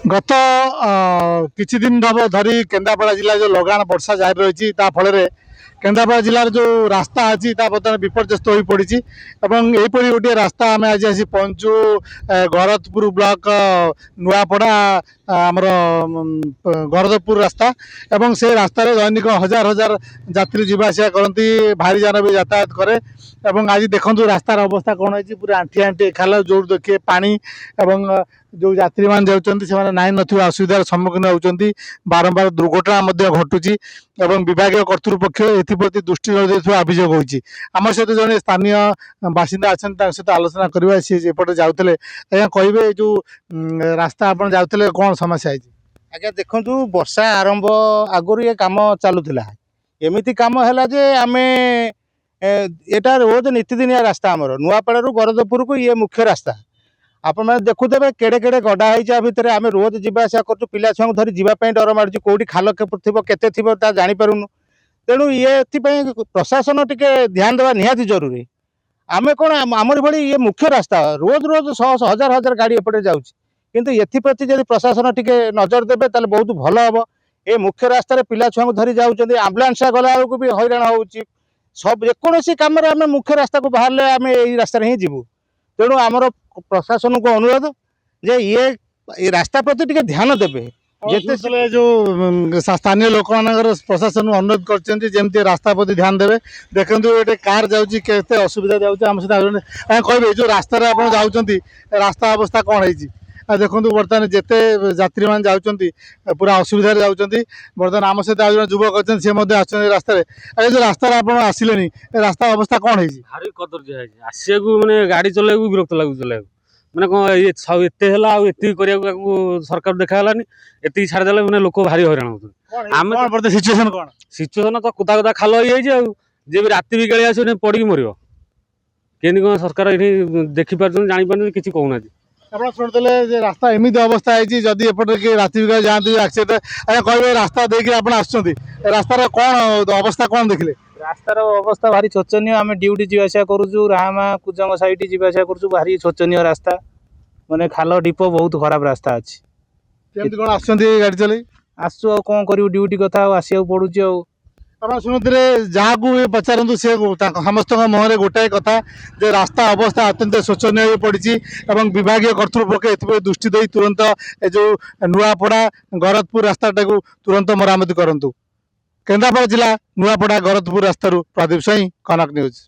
गत किछि दिन धरी केन्द्रापड़ा जिला जो लगाण वर्षा जारी रही फल केन्द्रापड़ा जिलार जो रास्ता अच्छी बर्तमान विपर्यस्त हो पड़ी यहीपरी गोटे रास्ता आम आज आसी पहुँचु गरदपुर ब्लॉक नुआपड़ा आमर गरदपुर रास्ता एवं से रास्त दैनिक हजार हजार यात्री जावासिया करती भारी जान भी यातायात करे एवं आज देखो रास्तार अवस्था कौन है पूरा आंठी आंठी खाल जो देखिए पानी एवं जो यात्री मान जाऊँच नाई नथिबा असुविधार सम्मुखीन होती बारंबार दुर्घटना घटुची एवं विभाग कर्तृपक्ष एप्रति दृष्टि न अभियोग होती आम सहित जड़े स्थानीय बासिंदा अच्छा सहित आलोचना करवा सी एपटे जाते आज्ञा कहे जो रास्ता आप जाते कौन समस्या है? आज्ञा देखु वर्षा आरंभ आगुरी ये कम चलूला एमती कम है जे आम एटा रोज नीतिदिनिया रास्ता आमर नुआपड़ू गरदपुर को ये मुख्य रास्ता आपण मैंने देखुवे केड़े केड़े गड्ढा है भितर आम रोज जावासा कर पिला छुआ धरी जावाई डर मार्च कौटी खाल केते थी जापरूनु तेणु ये प्रशासन टिके ध्यान देवा निहाती जरूरी आम कौन आमर भाई ये मुख्य रास्ता रोज रोज शह हजार हजार गाड़ी एपटे जाऊँच किंतु एप्रति जब प्रशासन टिके नजर देवे ताले बहुत भल हम ये मुख्य रास्तार पिला छुआ धरी जाऊँच आम्बुलांस गला बेलू भी हैरान हो सब जेकोसी कम मुख्य रास्ता को बाहर आम यही रास्तार ही जीवु तेणु आमर प्रशासन को अनुरोध जे ये रास्ता प्रति टिके ध्यान देवे जिते जो स्थानीय लोक मान प्रशासन अनुरोध करमती रास्ता प्रति ध्यान देवे देखो ये कार जाऊँगी केते असुविधा जाऊँगी कहे जो रास्तार आप जाऊँच रास्ता अवस्था कौन है देखो बर्तमान जिते यात्री मान जाऊँच पूरा असुविधा जाऊँच बर्तमान आम सहित आज युवक अच्छे सी रास्तार जो रास्तार आप आसिले रास्ता अवस्था कौन है? भारी कदर्य है आसिया मैंने गाड़ी चलाइबू विरक्त लगू चलाइबू मैंने कौन ये करने सरकार देखालानी ये छाड़देला मैंने लोक भारी हैरान होते सिचुएशन कौन सिचुएसन तो कुदा कुदा खाल हो जे भी राति भी गाड़ी आस पड़ी मर केमती कौन सरकार ये देखिपार जापार किसी कहूना आप शुणुते रास्ता एमती अवस्था है जदि एपटे किए राति बिका जाती एक्सीडेंट कहे रास्ता देखिए आप रास्तार कौन अवस्था कौन देखिले? रास्तार अवस्था भारी शोचनीय आम ड्यूटी जावासा करूँ रामा कुजंग साइड जावासा करूँ भारी शोचनीय रास्ता माने खाल ढीप बहुत खराब रास्ता अच्छी केमती कौन आसुँच गाड़ी चल आसु कौन करूँ ड्यूटी कथा आसिया पड़ुची आप शुणुते जहाँ को पचारतु सी समस्त मुहर गोटाए कथा जे रास्ता अवस्था अत्यंत शोचनीय हो पड़ी विभाग कर्तृपक्ष ए दृष्टि दे तुरंत जो नुआपड़ा गरदपुर रास्ता तुरंत मरामती करूँ। केन्द्रापड़ा जिला नुआपड़ा गरदपुर रास्तारू प्रदीप स्वाई कनक न्यूज।